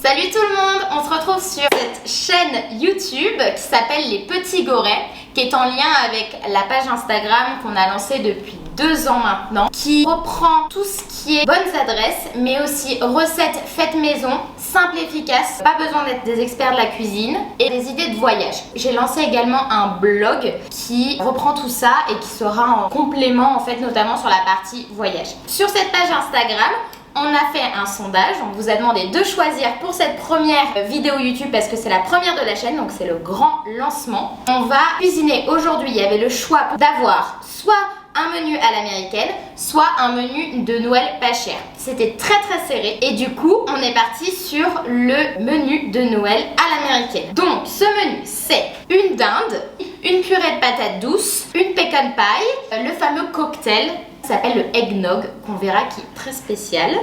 Salut tout le monde, on se retrouve sur cette chaîne YouTube qui s'appelle Les Petits Gorets, qui est en lien avec la page Instagram qu'on a lancée depuis 2 ans maintenant, qui reprend tout ce qui est bonnes adresses, mais aussi recettes faites maison, simples et efficaces, pas besoin d'être des experts de la cuisine, et des idées de voyage. J'ai lancé également un blog qui reprend tout ça et qui sera en complément en fait, notamment sur la partie voyage. Sur cette page Instagram, on a fait un sondage, on vous a demandé de choisir pour cette première vidéo YouTube parce que c'est la première de la chaîne, donc c'est le grand lancement. On va cuisiner aujourd'hui, il y avait le choix d'avoir soit un menu à l'américaine, soit un menu de Noël pas cher. C'était très serré et du coup on est parti sur le menu de Noël à l'américaine. Donc ce menu c'est une dinde, une purée de patates douces, une pecan pie, le fameux cocktail qui s'appelle le eggnog, qu'on verra qui est très spécial.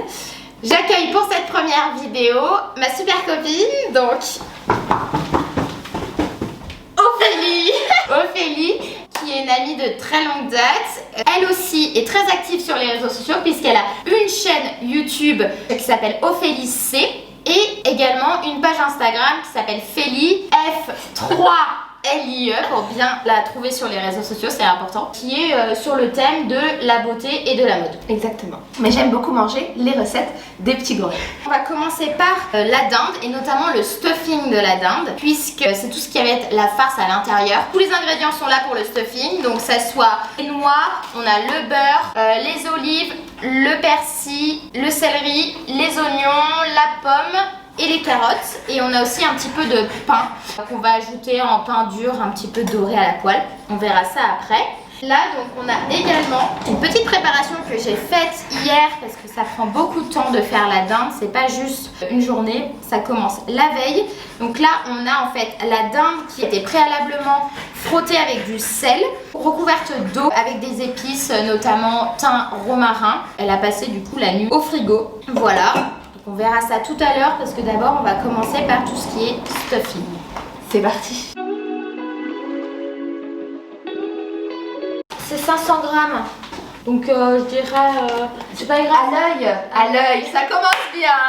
J'accueille pour cette première vidéo ma super copine, donc Ophélie. Ophélie, qui est une amie de très longue date. Elle aussi est très active sur les réseaux sociaux puisqu'elle a une chaîne YouTube qui s'appelle Ophélie C et également une page Instagram qui s'appelle Félie F3LIE pour bien la trouver sur les réseaux sociaux, c'est important, qui est sur le thème de la beauté et de la mode. Exactement. Mais j'aime beaucoup manger les recettes des petits gorets. On va commencer par la dinde et notamment le stuffing de la dinde puisque c'est tout ce qui va être la farce à l'intérieur. Tous les ingrédients sont là pour le stuffing, donc ça soit les noix, on a le beurre, les olives, le persil, le céleri, les oignons, la pomme et les carottes, et on a aussi un petit peu de pain qu'on va ajouter en pain dur un petit peu doré à la poêle, on verra ça après. Là donc on a également une petite préparation que j'ai faite hier parce que ça prend beaucoup de temps de faire la dinde, c'est pas juste une journée, ça commence la veille. Donc là on a en fait la dinde qui était préalablement frottée avec du sel, recouverte d'eau avec des épices notamment thym, romarin. Elle a passé du coup la nuit au frigo, voilà. On verra ça tout à l'heure parce que d'abord on va commencer par tout ce qui est stuffing. C'est parti. C'est 500 grammes. Donc je dirais, c'est pas grave. À l'œil, ça commence bien.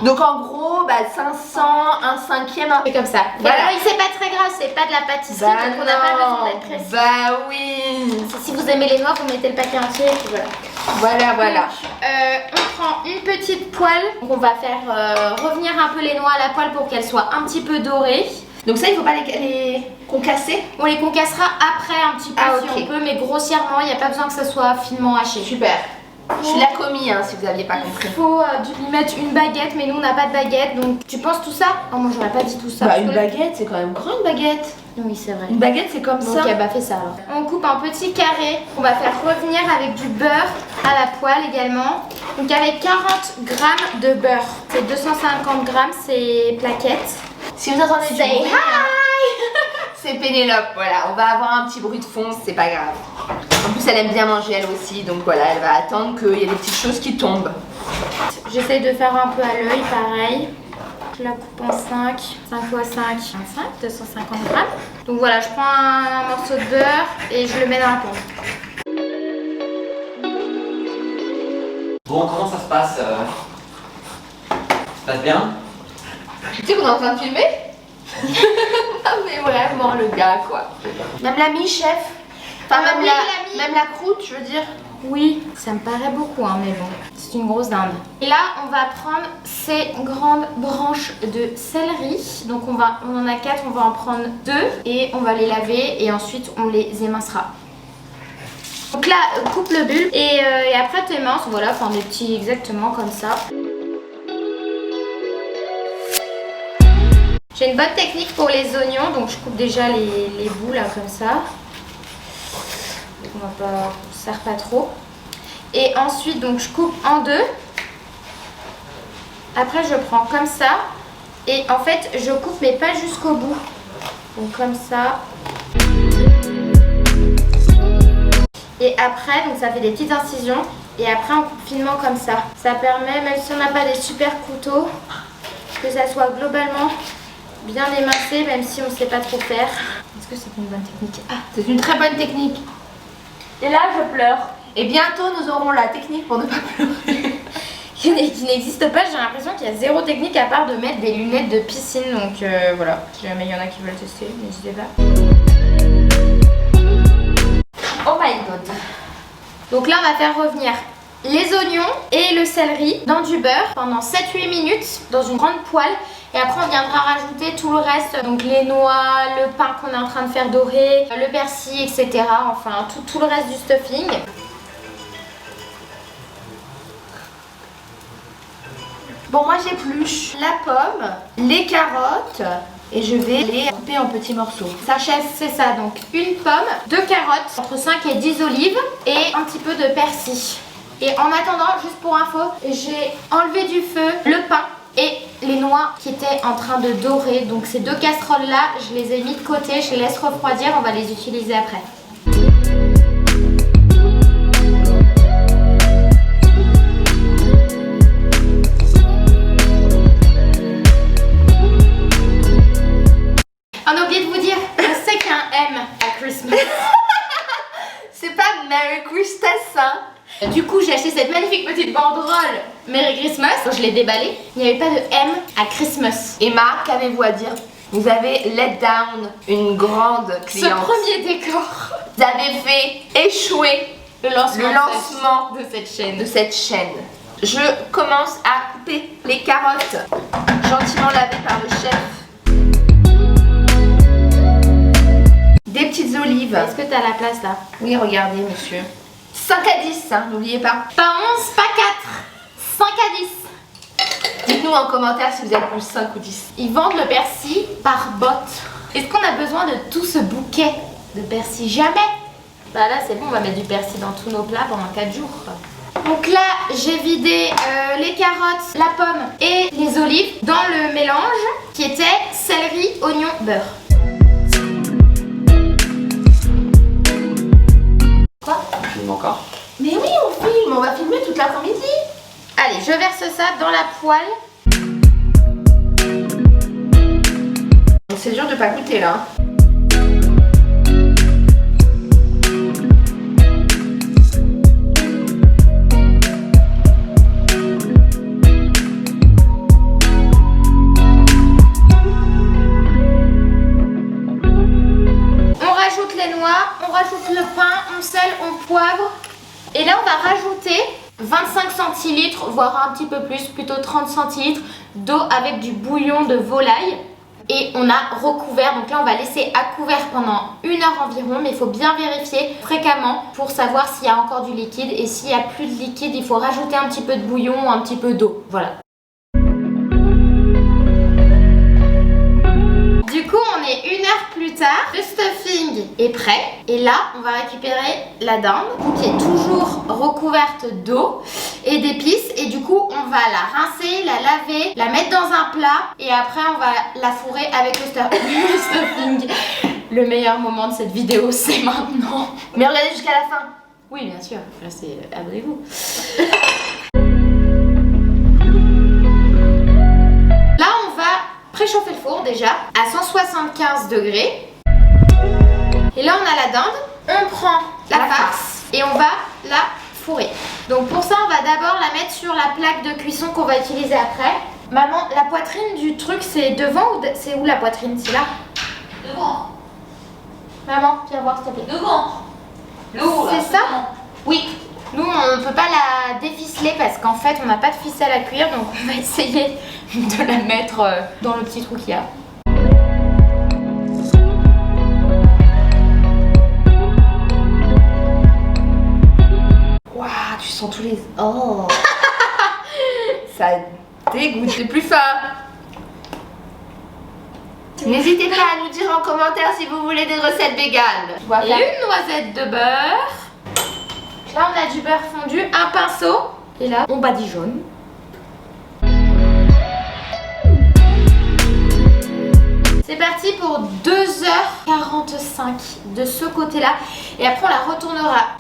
Donc en gros, 500, un cinquième, C'est comme ça. Voilà. C'est pas très grave, c'est pas de la pâtisserie, donc on n'a pas besoin d'être précis. Bah oui. Si vous aimez les noix, vous mettez le paquet entier et puis voilà. Voilà. On prend une petite poêle. Donc on va faire revenir un peu les noix à la poêle pour qu'elles soient un petit peu dorées. Donc ça, il faut pas les concasser. On les concassera après un petit peu si on peut, mais grossièrement, il n'y a pas besoin que ça soit finement haché. Super. Je suis la commis si vous n'aviez pas compris. Il faut lui mettre une baguette, mais nous on n'a pas de baguette, donc tu penses tout ça? Oh moi j'aurais pas dit tout ça. Une baguette, c'est quand même grand une baguette. Oui c'est vrai. Une baguette c'est comme ça. Ok bah fais ça alors. On coupe un petit carré, on va faire revenir avec du beurre à la poêle également. Donc avec 40 grammes de beurre. C'est 250 grammes, c'est plaquettes. Si vous entendez du Say bruit, c'est Pénélope, voilà, on va avoir un petit bruit de fond, c'est pas grave. En plus elle aime bien manger elle aussi, donc voilà, elle va attendre qu'il y ait des petites choses qui tombent. J'essaie de faire un peu à l'œil, pareil. Je la coupe en 5 x 5, 25, 250 grammes. Donc voilà, je prends un morceau de beurre et je le mets dans la poêle. Bon, comment ça se passe Ça se passe bien? Tu sais qu'on est en train de filmer? Non mais vraiment le gars quoi. Même l'ami chef. Enfin même, oui, même la croûte je veux dire. Oui, ça me paraît beaucoup mais bon, c'est une grosse dinde. Et là, on va prendre ces grandes branches de céleri. Donc on en a 4, on va en prendre 2 et on va les laver et ensuite on les émincera. Donc là, coupe le bulbe et après tu éminces, voilà, enfin des petits exactement comme ça. J'ai une bonne technique pour les oignons, donc je coupe déjà les bouts là comme ça. On ne serre pas trop. Et ensuite donc je coupe en 2. Après je prends comme ça. Et en fait je coupe mais pas jusqu'au bout. Donc comme ça. Et après donc ça fait des petites incisions. Et après on coupe finement comme ça. Ça permet, même si on n'a pas des super couteaux, que ça soit globalement bien émincé, même si on ne sait pas trop faire. Est-ce que c'est une bonne technique? Ah, c'est une très bonne technique. Et là je pleure. Et bientôt nous aurons la technique pour ne pas pleurer. qui n'existe pas. J'ai l'impression qu'il y a zéro technique à part de mettre des lunettes de piscine. Donc voilà, si jamais il y en a qui veulent tester, n'hésitez pas. Oh my god. Donc là, on va faire revenir les oignons et le céleri dans du beurre pendant 7-8 minutes dans une grande poêle. Et après, on viendra rajouter tout le reste, donc les noix, le pain qu'on est en train de faire dorer, le persil, etc. Enfin, tout le reste du stuffing. Bon, moi j'épluche la pomme, les carottes et je vais les couper en petits morceaux. Sachet, c'est ça, donc une pomme, 2 carottes, entre 5 et 10 olives et un petit peu de persil. Et en attendant, juste pour info, j'ai enlevé du feu le pain et les noix qui étaient en train de dorer. Donc ces 2 casseroles là, je les ai mis de côté, je les laisse refroidir, on va les utiliser après. On a oublié de vous dire, c'est qu'un M à Christmas. C'est pas Merry Christmas, hein? Du coup, j'ai acheté cette magnifique petite banderole Merry Christmas. Je l'ai déballée. Il n'y avait pas de M à Christmas. Emma, qu'avez-vous à dire? Vous avez let down une grande cliente. Ce premier décor. Vous avez fait échouer le lancement de cette chaîne. Je commence à couper les carottes gentiment lavées par le chef. Des petites olives. Est-ce que tu as la place là? Oui, regardez, monsieur. 5 à 10, hein, n'oubliez pas. Pas 11, pas 4. 5 à 10. Dites-nous en commentaire si vous êtes plus 5 ou 10. Ils vendent le persil par botte. Est-ce qu'on a besoin de tout ce bouquet de persil? Jamais. Bah là, c'est bon, on va mettre du persil dans tous nos plats pendant 4 jours. Donc là, j'ai vidé les carottes, la pomme et les olives dans le mélange qui était céleri, oignon, beurre. Quoi? On filme encore? Mais oui, on va filmer toute l'après-midi. Allez, je verse ça dans la poêle. C'est dur de pas goûter là. On rajoute le pain, on sel, on poivre. Et là on va rajouter 25 centilitres, voire un petit peu plus, plutôt 30 centilitres d'eau avec du bouillon de volaille. Et on a recouvert, donc là on va laisser à couvert pendant 1 heure environ. Mais il faut bien vérifier fréquemment pour savoir s'il y a encore du liquide. Et s'il n'y a plus de liquide, il faut rajouter un petit peu de bouillon ou un petit peu d'eau. Voilà. Du coup, on est 1 heure plus tard, le stuffing est prêt et là, on va récupérer la dinde qui est toujours recouverte d'eau et d'épices et du coup, on va la rincer, la laver, la mettre dans un plat et après, on va la fourrer avec le stuffing. Le meilleur moment de cette vidéo, c'est maintenant. Mais regardez jusqu'à la fin. Oui, bien sûr. Là, c'est abonnez-vous. Là, on va préchauffer le four déjà à 175 degrés. Et là on a la dinde, on prend la farce et on va la fourrer. Donc pour ça on va d'abord la mettre sur la plaque de cuisson qu'on va utiliser après. Maman, la poitrine du truc c'est devant ou c'est où la poitrine? C'est là? Devant. Maman, viens voir s'il te plaît. Devant. L'eau là. C'est ça? Oui. Nous on ne peut pas la déficeler parce qu'en fait on n'a pas de ficelle à cuire, donc on va essayer de la mettre dans le petit trou qu'il y a. Waouh, tu sens tous les... Oh. Ça dégoûte. C'est plus fin. N'hésitez pas à nous dire en commentaire si vous voulez des recettes véganes. Et une noisette de beurre. Là on a du beurre fondu, un pinceau. Et là on badigeonne. C'est parti pour 2h45 de ce côté-là. Et après on la retournera.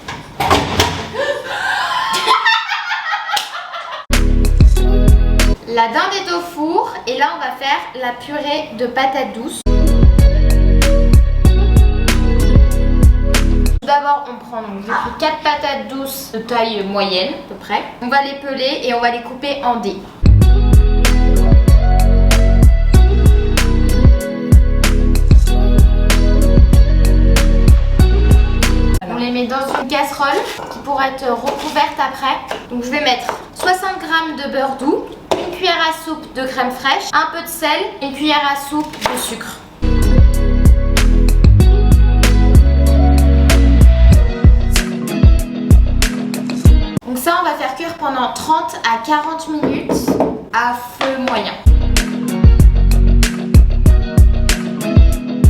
La dinde est au four. Et là on va faire la purée de patates douces. d'abord, on prend donc j'ai pris 4 patates douces de taille moyenne à peu près. On va les peler et on va les couper en dés. On les met dans une casserole qui pourra être recouverte après. Donc je vais mettre 60 g de beurre doux, une cuillère à soupe de crème fraîche, un peu de sel, une cuillère à soupe de sucre. Donc ça, on va faire cuire pendant 30 à 40 minutes à feu moyen.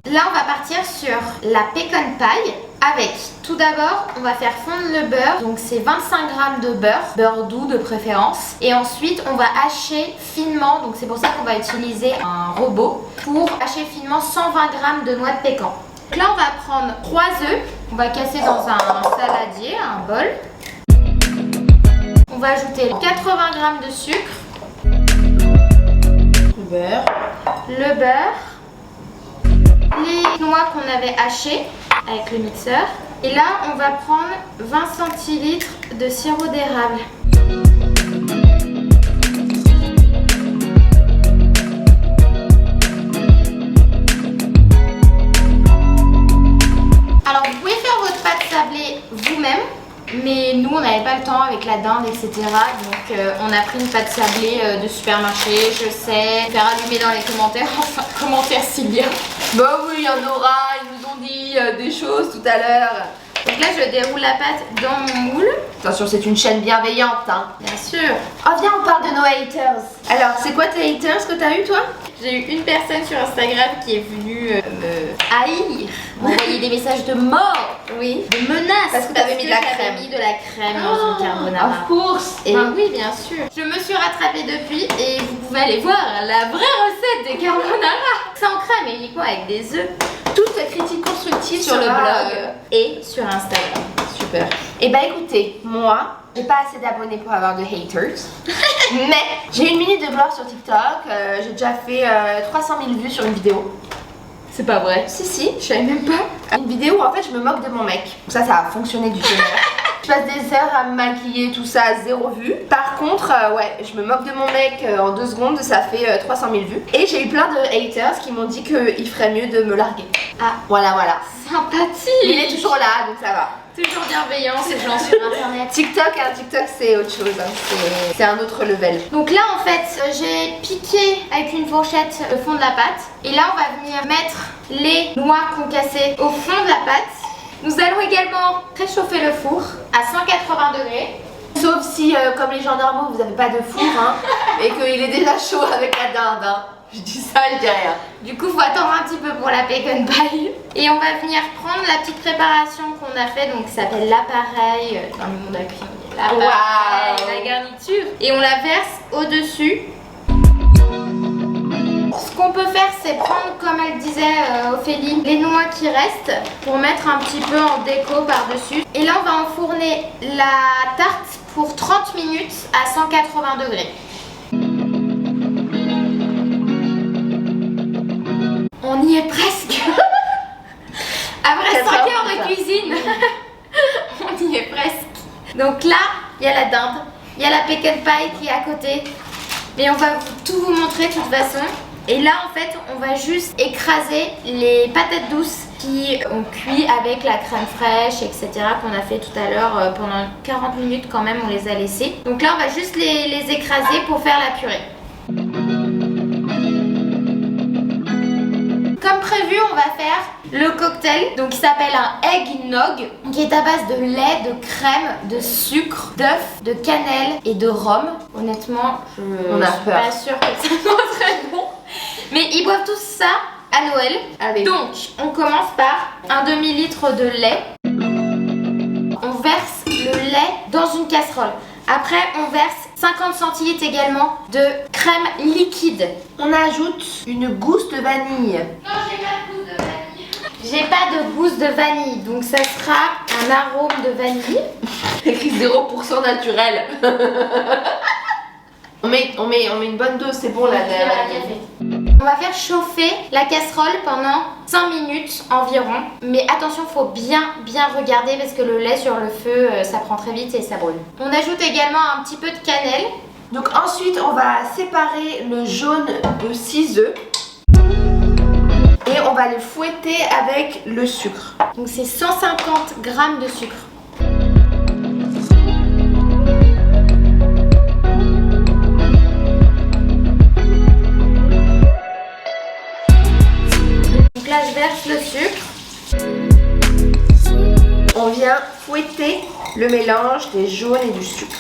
Là, on va partir sur la pecan pie avec, tout d'abord, on va faire fondre le beurre. Donc c'est 25 g de beurre doux de préférence. Et ensuite, on va hacher finement, donc c'est pour ça qu'on va utiliser un robot pour hacher finement 120 g de noix de pécan. Donc là, on va prendre 3 œufs, on va casser dans un saladier, un bol. On va ajouter 80 g de sucre, le beurre, les noix qu'on avait hachées avec le mixeur. Et là, on va prendre 20 centilitres de sirop d'érable. Alors, vous pouvez faire votre pâte sablée vous-même. Mais nous on n'avait pas le temps avec la dinde etc. Donc on a pris une pâte sablée de supermarché, je sais. Faire allumer dans les commentaires, enfin commentaire s'il y a. Bah oui, il y en aura, ils nous ont dit des choses tout à l'heure. Donc là je déroule la pâte dans mon moule. Attention, c'est une chaîne bienveillante hein. Bien sûr. Oh viens, on parle de nos haters. Alors, c'est quoi tes haters que t'as eu toi? J'ai eu une personne sur Instagram qui est venue me haïr, m'envoyer des messages de mort, Oui. de menaces. Parce que t'avais mis de la j'avais crème. mis de la crème dans une carbonara. Of course. Et oui, bien sûr. Je me suis rattrapée depuis et vous pouvez aller voir la vraie recette des carbonara. Sans crème, uniquement avec des œufs. Toute critique constructive Sur le sera, blog et sur Instagram. Super. Et bah écoutez, moi, j'ai pas assez d'abonnés pour avoir de haters. Mais j'ai une minute de gloire sur TikTok. J'ai déjà fait 300 000 vues sur une vidéo. C'est pas vrai. Si, Je savais même pas. une vidéo où en fait je me moque de mon mec. Ça a fonctionné du tonnerre. Je passe des heures à me maquiller, tout ça, 0 vues. Par contre, ouais, je me moque de mon mec en 2 secondes, ça fait 300 000 vues. Et j'ai eu plein de haters qui m'ont dit qu'il ferait mieux de me larguer. Ah, Voilà. sympathique. Mais il est toujours là, donc ça va. Toujours bienveillant ces gens sur internet. TikTok c'est autre chose, hein. C'est un autre level. Donc là en fait j'ai piqué avec une fourchette le fond de la pâte. Et là on va venir mettre les noix qu'on cassait au fond de la pâte. Nous allons également préchauffer le four à 180 degrés. Sauf si, comme les gens normaux, vous n'avez pas de four, hein, et qu'il est déjà chaud avec la dinde, hein. Je dis ça, je dis rien. Du coup, faut attendre un petit peu pour la pecan pie. Et on va venir prendre la petite préparation qu'on a fait, donc qui s'appelle l'appareil. Dans le monde à cuisiner, l'appareil, la garniture. Et on la verse au-dessus. Ce qu'on peut faire, c'est prendre, comme elle disait Ophélie, les noix qui restent pour mettre un petit peu en déco par-dessus. Et là, on va enfourner la tarte pour 30 minutes à 180 degrés. On y est presque. Après 5 heures de cuisine, on y est presque. Donc là, il y a la dinde, il y a la pecan pie qui est à côté. Mais on va tout vous montrer de toute façon. Et là, en fait, on va juste écraser les patates douces qui ont cuit avec la crème fraîche, etc. qu'on a fait tout à l'heure pendant 40 minutes quand même, on les a laissées. Donc là, on va juste les écraser pour faire la purée. Comme prévu, on va faire le cocktail, donc qui s'appelle un eggnog, qui est à base de lait, de crème, de sucre, d'œuf, de cannelle et de rhum. Honnêtement, On a suis peur. pas sûre que ça soit très bon. Mais ils boivent tous ça à Noël. Allez. Donc, on commence par un demi-litre de lait. On verse le lait dans une casserole. Après, on verse 50 centilitres également de crème liquide. On ajoute une gousse de vanille. Non, j'ai pas de gousse de vanille. J'ai pas de gousse de vanille, donc ça sera un arôme de vanille. Écrit 0% naturel. On met une bonne dose, c'est bon là. On va faire chauffer la casserole pendant 5 minutes environ. Mais attention, faut bien regarder parce que le lait sur le feu, ça prend très vite et ça brûle. On ajoute également un petit peu de cannelle. Donc ensuite, on va séparer le jaune de 6 œufs. Et on va les fouetter avec le sucre. Donc c'est 150 g de sucre. Donc là je verse le sucre. On vient fouetter le mélange des jaunes et du sucre.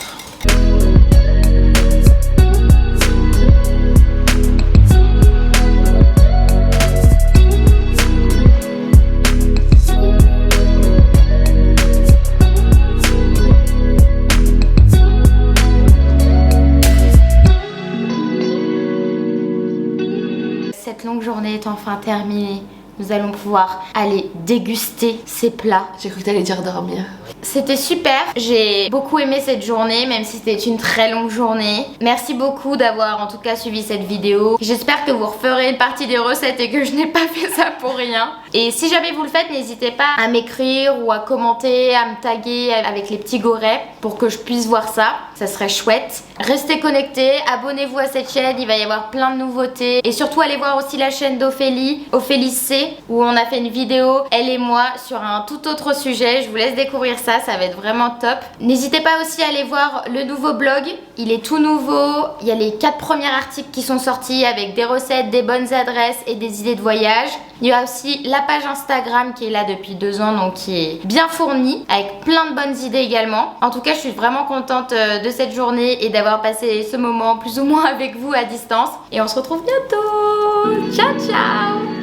Cette longue journée est enfin terminée. Nous allons pouvoir aller déguster ces plats. J'ai cru que t'allais dire dormir. C'était super, j'ai beaucoup aimé cette journée, même si c'était une très longue journée. Merci beaucoup d'avoir en tout cas suivi cette vidéo. J'espère que vous referez une partie des recettes et que je n'ai pas fait ça pour rien. Et si jamais vous le faites, n'hésitez pas à m'écrire ou à commenter, à me taguer avec les petits gorets pour que je puisse voir ça. Ça serait chouette. Restez connectés, abonnez-vous à cette chaîne, il va y avoir plein de nouveautés. Et surtout allez voir aussi la chaîne d'Ophélie, Ophélie C, où on a fait une vidéo, elle et moi, sur un tout autre sujet. Je vous laisse découvrir ça va être vraiment top. N'hésitez pas aussi à aller voir le nouveau blog, il est tout nouveau. Il y a les 4 premiers articles qui sont sortis avec des recettes, des bonnes adresses et des idées de voyage. Il y a aussi la page Instagram qui est là depuis 2 ans, donc qui est bien fournie, avec plein de bonnes idées également. En tout cas, je suis vraiment contente de cette journée et d'avoir passé ce moment plus ou moins avec vous à distance. Et on se retrouve bientôt. Ciao, ciao!